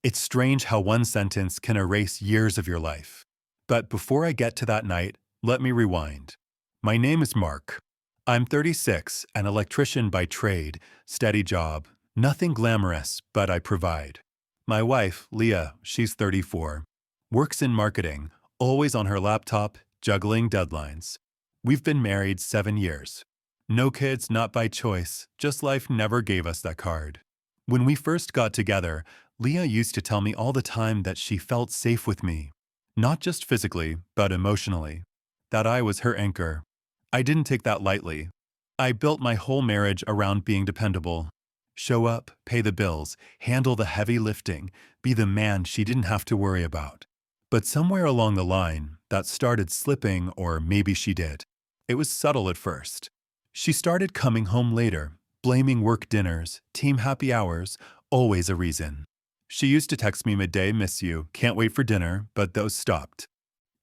It's strange how one sentence can erase years of your life. But before I get to that night, let me rewind. My name is Mark. I'm 36, an electrician by trade, steady job, nothing glamorous, but I provide. My wife, Leah, she's 34, works in marketing, always on her laptop, juggling deadlines. We've been married 7 years. No kids, not by choice, just life never gave us that card. When we first got together, Leah used to tell me all the time that she felt safe with me, not just physically, but emotionally, that I was her anchor. I didn't take that lightly. I built my whole marriage around being dependable. Show up, pay the bills, handle the heavy lifting, be the man she didn't have to worry about. But somewhere along the line, that started slipping, or maybe she did. It was subtle at first. She started coming home later, blaming work dinners, team happy hours, always a reason. She used to text me midday, miss you, can't wait for dinner, but those stopped.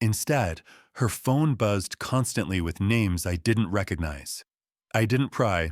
Instead, her phone buzzed constantly with names I didn't recognize. I didn't pry.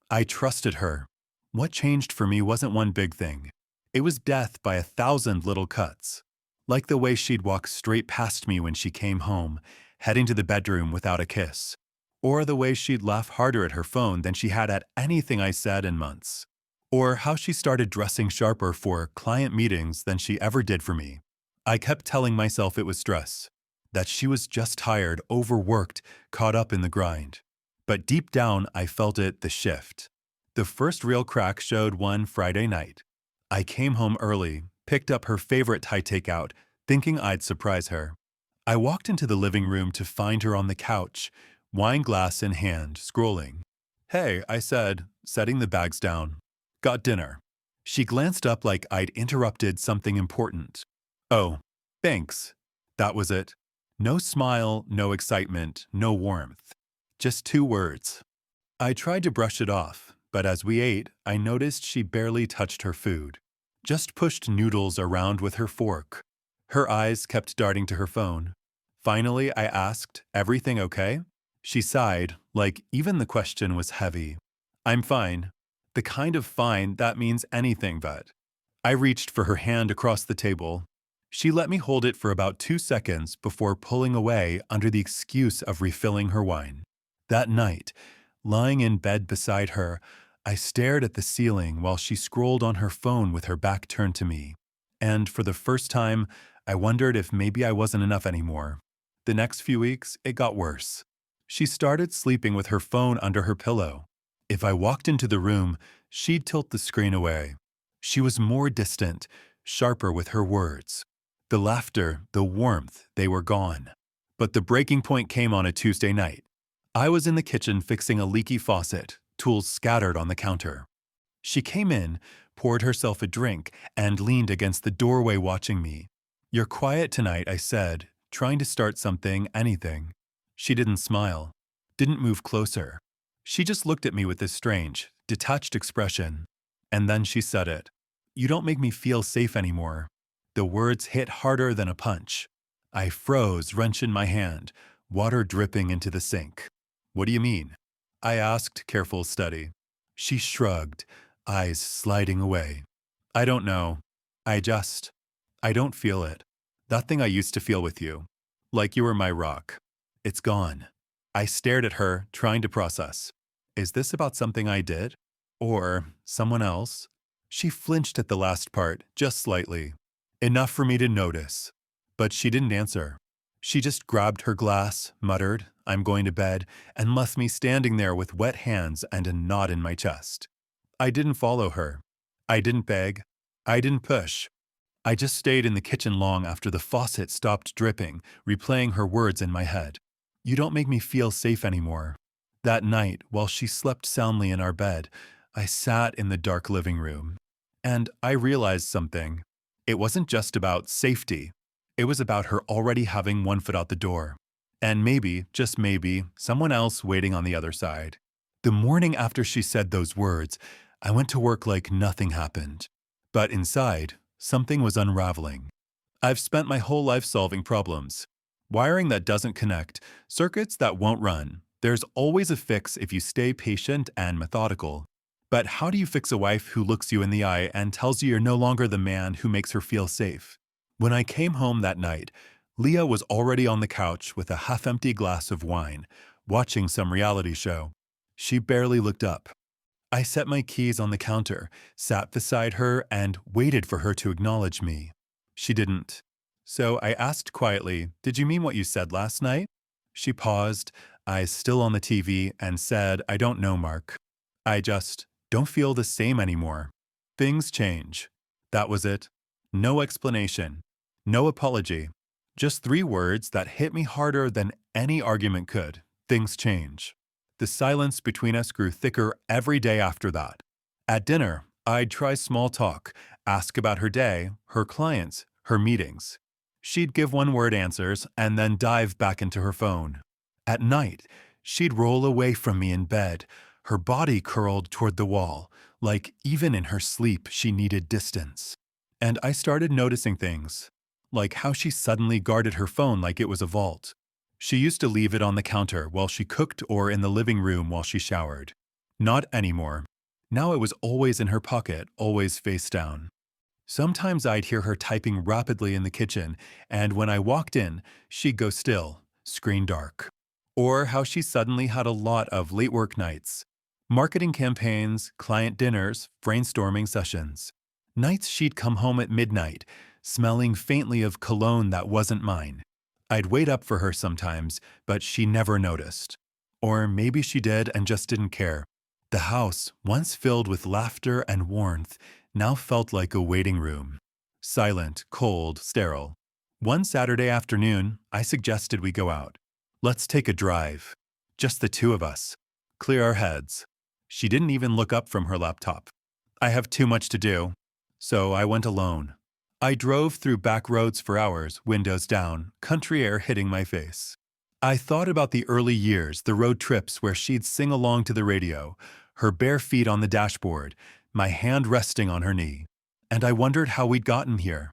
I trusted her. What changed for me wasn't one big thing. It was death by 1,000 little cuts. Like the way she'd walk straight past me when she came home, heading to the bedroom without a kiss. Or the way she'd laugh harder at her phone than she had at anything I said in months. Or how she started dressing sharper for client meetings than she ever did for me. I kept telling myself it was stress, that she was just tired, overworked, caught up in the grind. But deep down, I felt it, the shift. The first real crack showed one Friday night. I came home early, picked up her favorite Thai takeout, thinking I'd surprise her. I walked into the living room to find her on the couch, wine glass in hand, scrolling. Hey, I said, setting the bags down. Got dinner. She glanced up like I'd interrupted something important. Oh, thanks. That was it. No smile, no excitement, no warmth. Just 2 words. I tried to brush it off, but as we ate, I noticed she barely touched her food. Just pushed noodles around with her fork. Her eyes kept darting to her phone. Finally, I asked, everything okay? She sighed, like even the question was heavy. I'm fine. The kind of fine that means anything but. I reached for her hand across the table. She let me hold it for about 2 seconds before pulling away under the excuse of refilling her wine. That night, lying in bed beside her, I stared at the ceiling while she scrolled on her phone with her back turned to me. And for the first time, I wondered if maybe I wasn't enough anymore. The next few weeks, it got worse. She started sleeping with her phone under her pillow. If I walked into the room, she'd tilt the screen away. She was more distant, sharper with her words. The laughter, the warmth, they were gone. But the breaking point came on a Tuesday night. I was in the kitchen fixing a leaky faucet, tools scattered on the counter. She came in, poured herself a drink, and leaned against the doorway watching me. You're quiet tonight, I said, trying to start something, anything. She didn't smile, didn't move closer. She just looked at me with this strange, detached expression. And then she said it. You don't make me feel safe anymore. The words hit harder than a punch. I froze, wrench in my hand, water dripping into the sink. What do you mean? I asked, careful study. She shrugged, eyes sliding away. I don't know. I don't feel it. That thing I used to feel with you. Like you were my rock. It's gone. I stared at her, trying to process. Is this about something I did? Or someone else? She flinched at the last part, just slightly. Enough for me to notice. But she didn't answer. She just grabbed her glass, muttered, I'm going to bed, and left me standing there with wet hands and a knot in my chest. I didn't follow her. I didn't beg. I didn't push. I just stayed in the kitchen long after the faucet stopped dripping, replaying her words in my head. You don't make me feel safe anymore. That night, while she slept soundly in our bed, I sat in the dark living room. And I realized something. It wasn't just about safety. It was about her already having one foot out the door. And maybe, just maybe, someone else waiting on the other side. The morning after she said those words, I went to work like nothing happened. But inside, something was unraveling. I've spent my whole life solving problems. Wiring that doesn't connect, circuits that won't run. There's always a fix if you stay patient and methodical. But how do you fix a wife who looks you in the eye and tells you you're no longer the man who makes her feel safe? When I came home that night, Leah was already on the couch with a half-empty glass of wine, watching some reality show. She barely looked up. I set my keys on the counter, sat beside her, and waited for her to acknowledge me. She didn't. So I asked quietly, "Did you mean what you said last night?" She paused, eyes still on the TV, and said, "I don't know, Mark. I just don't feel the same anymore. Things change." That was it. No explanation. No apology. Just 3 words that hit me harder than any argument could. Things change. The silence between us grew thicker every day after that. At dinner, I'd try small talk, ask about her day, her clients, her meetings. She'd give one-word answers and then dive back into her phone. At night, she'd roll away from me in bed, her body curled toward the wall, like even in her sleep she needed distance. And I started noticing things, like how she suddenly guarded her phone like it was a vault. She used to leave it on the counter while she cooked or in the living room while she showered. Not anymore. Now it was always in her pocket, always face down. Sometimes I'd hear her typing rapidly in the kitchen, and when I walked in, she'd go still, screen dark. Or how she suddenly had a lot of late work nights. Marketing campaigns, client dinners, brainstorming sessions. Nights she'd come home at midnight, smelling faintly of cologne that wasn't mine. I'd wait up for her sometimes, but she never noticed. Or maybe she did and just didn't care. The house, once filled with laughter and warmth, now felt like a waiting room. Silent, cold, sterile. One Saturday afternoon, I suggested we go out. Let's take a drive. Just the two of us. Clear our heads. She didn't even look up from her laptop. I have too much to do. So I went alone. I drove through back roads for hours, windows down, country air hitting my face. I thought about the early years, the road trips where she'd sing along to the radio, her bare feet on the dashboard, my hand resting on her knee. And I wondered how we'd gotten here.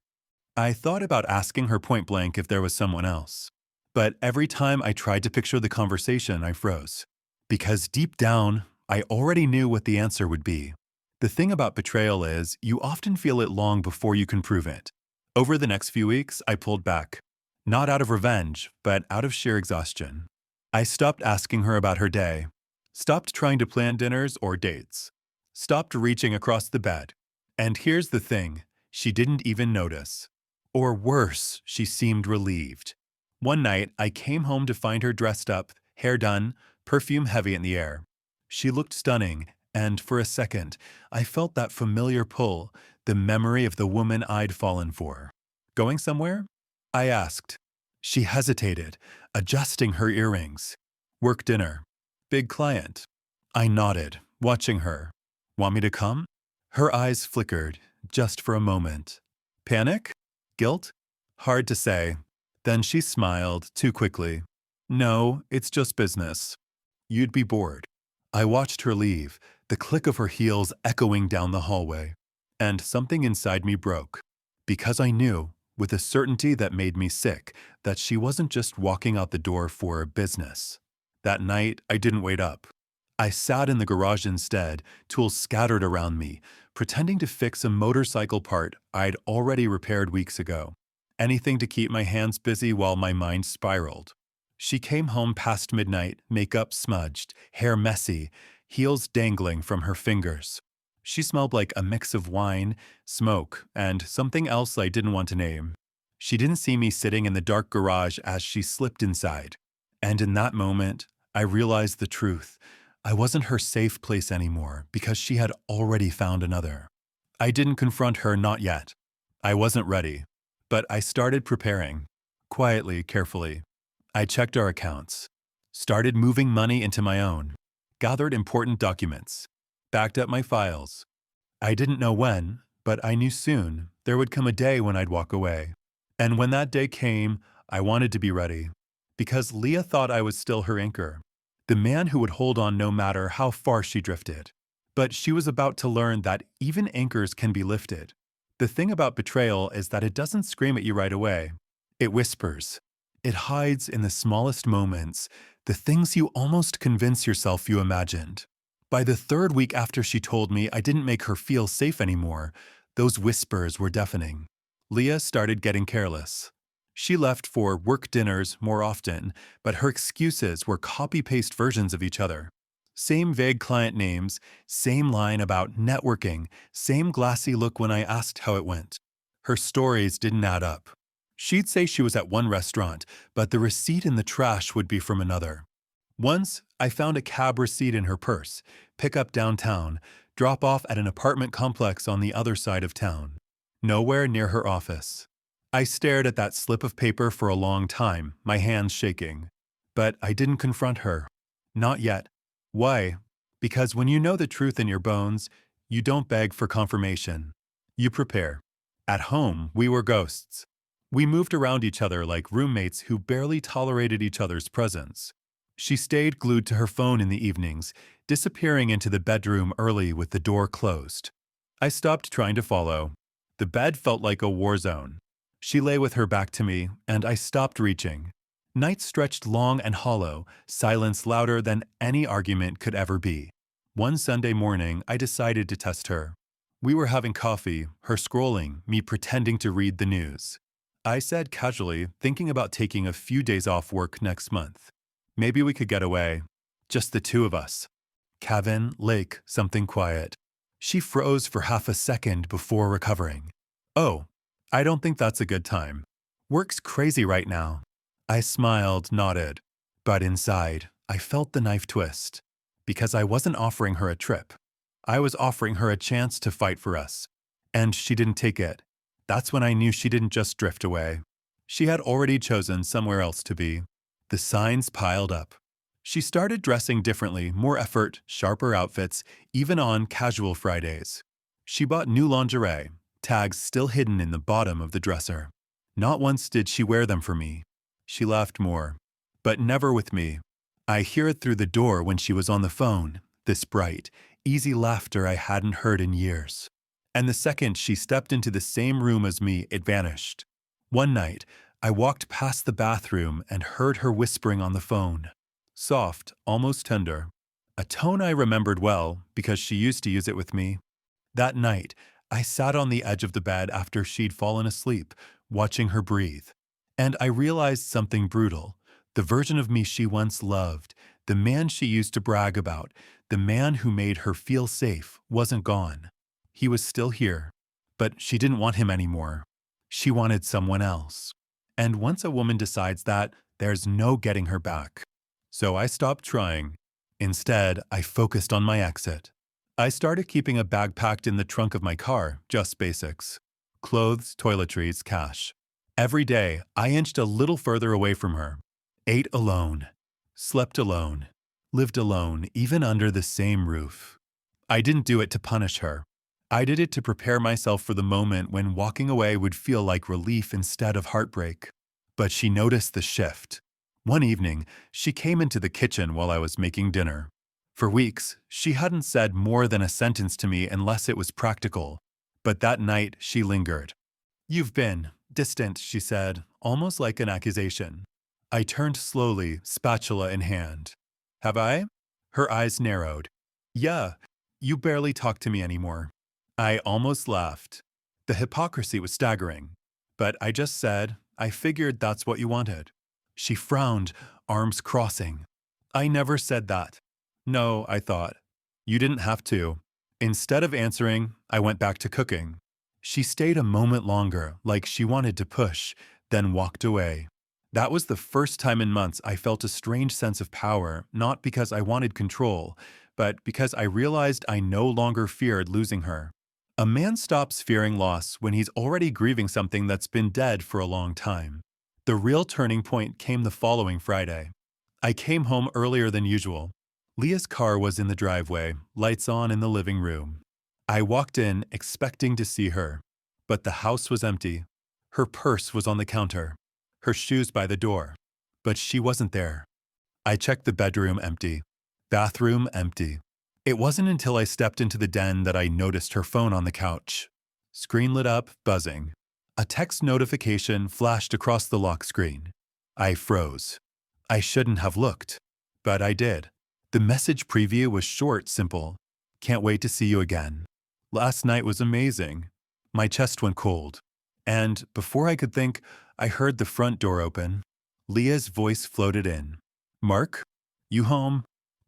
I thought about asking her point blank if there was someone else. But every time I tried to picture the conversation, I froze. Because deep down, I already knew what the answer would be. The thing about betrayal is, you often feel it long before you can prove it. Over the next few weeks, I pulled back. Not out of revenge, but out of sheer exhaustion. I stopped asking her about her day. Stopped trying to plan dinners or dates. Stopped reaching across the bed. And here's the thing, she didn't even notice. Or worse, she seemed relieved. One night, I came home to find her dressed up, hair done, perfume heavy in the air. She looked stunning, and for a second, I felt that familiar pull, the memory of the woman I'd fallen for. Going somewhere? I asked. She hesitated, adjusting her earrings. Work dinner. Big client. I nodded, watching her. Want me to come? Her eyes flickered, just for a moment. Panic? Guilt? Hard to say. Then she smiled, too quickly. No, it's just business. You'd be bored. I watched her leave, the click of her heels echoing down the hallway. And something inside me broke. Because I knew, with a certainty that made me sick, that she wasn't just walking out the door for business. That night, I didn't wait up. I sat in the garage instead, tools scattered around me, pretending to fix a motorcycle part I'd already repaired weeks ago. Anything to keep my hands busy while my mind spiraled. She came home past midnight, makeup smudged, hair messy, heels dangling from her fingers. She smelled like a mix of wine, smoke, and something else I didn't want to name. She didn't see me sitting in the dark garage as she slipped inside. And in that moment, I realized the truth. I wasn't her safe place anymore because she had already found another. I didn't confront her, not yet. I wasn't ready. But I started preparing. Quietly, carefully. I checked our accounts. Started moving money into my own. Gathered important documents. Backed up my files. I didn't know when, but I knew soon there would come a day when I'd walk away. And when that day came, I wanted to be ready. Because Leah thought I was still her anchor. The man who would hold on no matter how far she drifted. But she was about to learn that even anchors can be lifted. The thing about betrayal is that it doesn't scream at you right away. It whispers. It hides in the smallest moments, the things you almost convince yourself you imagined. By the third week after she told me I didn't make her feel safe anymore, those whispers were deafening. Leah started getting careless. She left for work dinners more often, but her excuses were copy-paste versions of each other. Same vague client names, same line about networking, same glassy look when I asked how it went. Her stories didn't add up. She'd say she was at one restaurant, but the receipt in the trash would be from another. Once, I found a cab receipt in her purse, pick up downtown, drop off at an apartment complex on the other side of town. Nowhere near her office. I stared at that slip of paper for a long time, my hands shaking. But I didn't confront her. Not yet. Why? Because when you know the truth in your bones, you don't beg for confirmation. You prepare. At home, we were ghosts. We moved around each other like roommates who barely tolerated each other's presence. She stayed glued to her phone in the evenings, disappearing into the bedroom early with the door closed. I stopped trying to follow. The bed felt like a war zone. She lay with her back to me, and I stopped reaching. Nights stretched long and hollow, silence louder than any argument could ever be. One Sunday morning, I decided to test her. We were having coffee, her scrolling, me pretending to read the news. I said casually, thinking about taking a few days off work next month. Maybe we could get away. Just the two of us. Cabin, lake, something quiet. She froze for half a second before recovering. Oh, I don't think that's a good time. Work's crazy right now. I smiled, nodded. But inside, I felt the knife twist. Because I wasn't offering her a trip. I was offering her a chance to fight for us. And she didn't take it. That's when I knew she didn't just drift away. She had already chosen somewhere else to be. The signs piled up. She started dressing differently, more effort, sharper outfits, even on casual Fridays. She bought new lingerie, tags still hidden in the bottom of the dresser. Not once did she wear them for me. She laughed more, but never with me. I hear it through the door when she was on the phone, this bright, easy laughter I hadn't heard in years. And the second she stepped into the same room as me, it vanished. One night, I walked past the bathroom and heard her whispering on the phone. Soft, almost tender. A tone I remembered well because she used to use it with me. That night, I sat on the edge of the bed after she'd fallen asleep, watching her breathe. And I realized something brutal. The version of me she once loved, the man she used to brag about, the man who made her feel safe, wasn't gone. He was still here, but she didn't want him anymore. She wanted someone else. And once a woman decides that, there's no getting her back. So I stopped trying. Instead, I focused on my exit. I started keeping a bag packed in the trunk of my car, just basics. Clothes, toiletries, cash. Every day, I inched a little further away from her. Ate alone. Slept alone. Lived alone, even under the same roof. I didn't do it to punish her. I did it to prepare myself for the moment when walking away would feel like relief instead of heartbreak. But she noticed the shift. One evening, she came into the kitchen while I was making dinner. For weeks, she hadn't said more than a sentence to me unless it was practical. But that night, she lingered. "You've been distant," she said, almost like an accusation. I turned slowly, spatula in hand. "Have I?" Her eyes narrowed. "Yeah, you barely talk to me anymore." I almost laughed. The hypocrisy was staggering. But I just said, "I figured that's what you wanted." She frowned, arms crossing. "I never said that." "No," I thought. "You didn't have to." Instead of answering, I went back to cooking. She stayed a moment longer, like she wanted to push, then walked away. That was the first time in months I felt a strange sense of power, not because I wanted control, but because I realized I no longer feared losing her. A man stops fearing loss when he's already grieving something that's been dead for a long time. The real turning point came the following Friday. I came home earlier than usual. Leah's car was in the driveway, lights on in the living room. I walked in, expecting to see her. But the house was empty. Her purse was on the counter. Her shoes by the door. But she wasn't there. I checked the bedroom, empty. Bathroom, empty. It wasn't until I stepped into the den that I noticed her phone on the couch. Screen lit up, buzzing. A text notification flashed across the lock screen. I froze. I shouldn't have looked. But I did. The message preview was short, simple. Can't wait to see you again. Last night was amazing. My chest went cold. And before I could think, I heard the front door open. Leah's voice floated in. Mark? You home?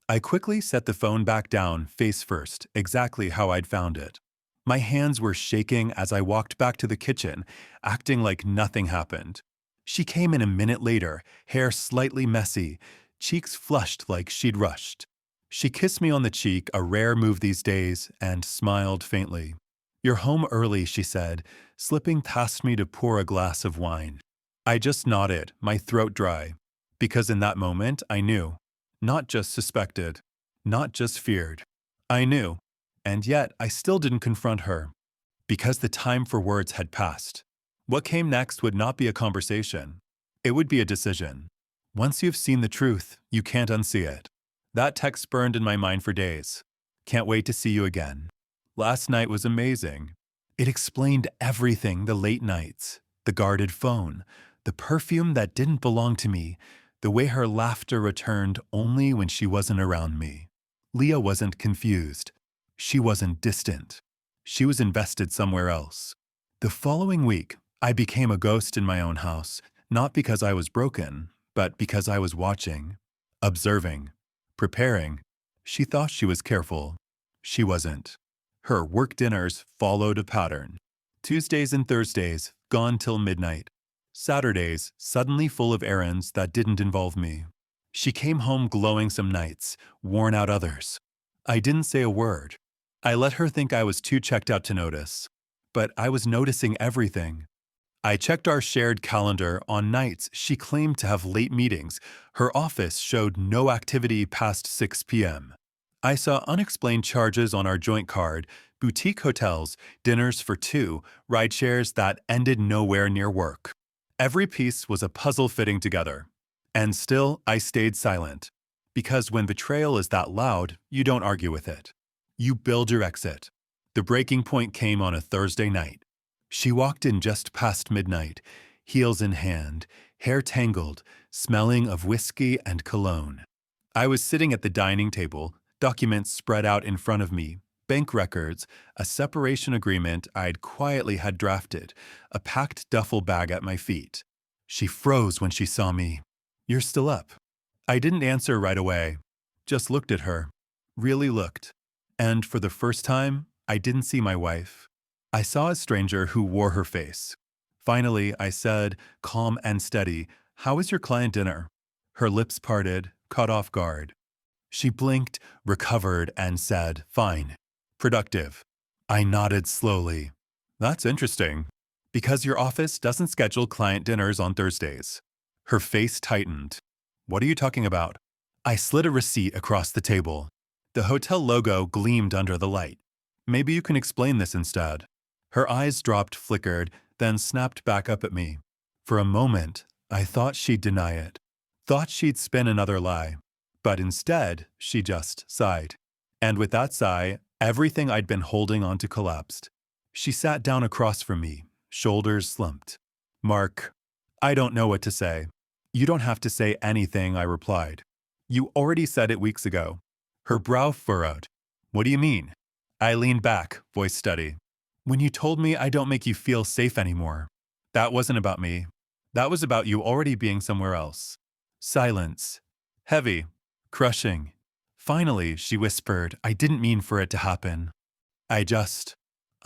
I quickly set the phone back down, face first, exactly how I'd found it. My hands were shaking as I walked back to the kitchen, acting like nothing happened. She came in a minute later, hair slightly messy, cheeks flushed like she'd rushed. She kissed me on the cheek, a rare move these days, and smiled faintly. You're home early, she said, slipping past me to pour a glass of wine. I just nodded, my throat dry, because in that moment I knew. Not just suspected, not just feared. I knew, and yet I still didn't confront her, because the time for words had passed. What came next would not be a conversation. It would be a decision. Once you've seen the truth, you can't unsee it. That text burned in my mind for days. Can't wait to see you again. Last night was amazing. It explained everything: the late nights, the guarded phone, the perfume that didn't belong to me, the way her laughter returned only when she wasn't around me. Leah wasn't confused. She wasn't distant. She was invested somewhere else. The following week, I became a ghost in my own house, not because I was broken, but because I was watching, observing, preparing. She thought she was careful. She wasn't. Her work dinners followed a pattern. Tuesdays and Thursdays, gone till midnight. Saturdays, suddenly full of errands that didn't involve me. She came home glowing some nights, worn out others. I didn't say a word. I let her think I was too checked out to notice. But I was noticing everything. I checked our shared calendar. On nights she claimed to have late meetings. Her office showed no activity past 6 p.m. I saw unexplained charges on our joint card, boutique hotels, dinners for two, rideshares that ended nowhere near work. Every piece was a puzzle fitting together. And still, I stayed silent. Because when betrayal is that loud, you don't argue with it. You build your exit. The breaking point came on a Thursday night. She walked in just past midnight, heels in hand, hair tangled, smelling of whiskey and cologne. I was sitting at the dining table, documents spread out in front of me, bank records, a separation agreement I'd quietly had drafted, a packed duffel bag at my feet. She froze when she saw me. You're still up. I didn't answer right away, just looked at her, really looked. And for the first time, I didn't see my wife. I saw a stranger who wore her face. Finally, I said, calm and steady, "How was your client dinner?" Her lips parted, caught off guard. She blinked, recovered, and said, "Fine. Productive." I nodded slowly. "That's interesting. Because your office doesn't schedule client dinners on Thursdays." Her face tightened. "What are you talking about?" I slid a receipt across the table. The hotel logo gleamed under the light. "Maybe you can explain this instead." Her eyes dropped, flickered, then snapped back up at me. For a moment, I thought she'd deny it. Thought she'd spin another lie. But instead, she just sighed. And with that sigh, everything I'd been holding on to collapsed. She sat down across from me, shoulders slumped. "Mark, I don't know what to say." "You don't have to say anything," I replied. "You already said it weeks ago." Her brow furrowed. "What do you mean?" I leaned back, voice steady. "When you told me I don't make you feel safe anymore." "That wasn't about me. That was about you already being somewhere else." Silence. Heavy. Crushing. Finally, she whispered, "I didn't mean for it to happen. I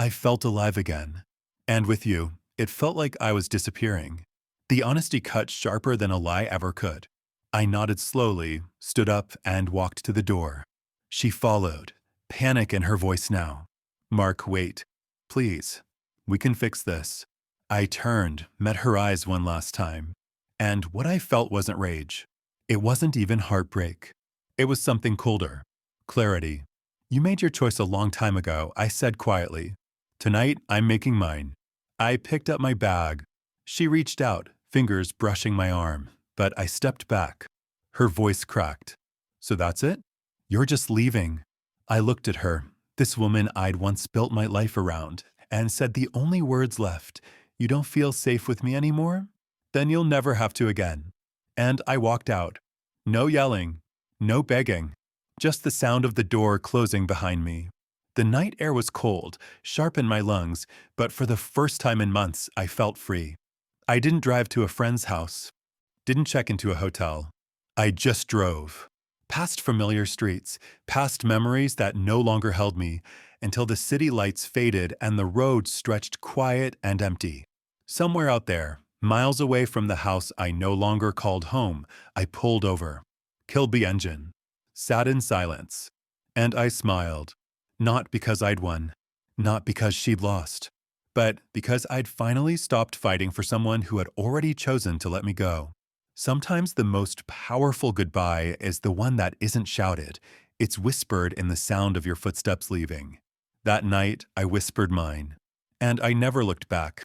felt alive again. And with you, it felt like I was disappearing." The honesty cut sharper than a lie ever could. I nodded slowly, stood up, and walked to the door. She followed, panic in her voice now. "Mark, wait. Please. We can fix this." I turned, met her eyes one last time. And what I felt wasn't rage. It wasn't even heartbreak. It was something colder. Clarity. "You made your choice a long time ago," I said quietly. "Tonight, I'm making mine." I picked up my bag. She reached out, fingers brushing my arm, but I stepped back. Her voice cracked. "So that's it? You're just leaving?" I looked at her, this woman I'd once built my life around, and said the only words left, "You don't feel safe with me anymore? Then you'll never have to again." And I walked out. No yelling. No begging. just the sound of the door closing behind me. The night air was cold, sharp in my lungs, but for the first time in months, I felt free. I didn't drive to a friend's house, didn't check into a hotel. I just drove. Past familiar streets, past memories that no longer held me, until the city lights faded and the road stretched quiet and empty. Somewhere out there, miles away from the house I no longer called home, I pulled over, killed the engine, sat in silence, and I smiled. Not because I'd won, not because she'd lost, but because I'd finally stopped fighting for someone who had already chosen to let me go. Sometimes the most powerful goodbye is the one that isn't shouted. It's whispered in the sound of your footsteps leaving. That night, I whispered mine, and I never looked back.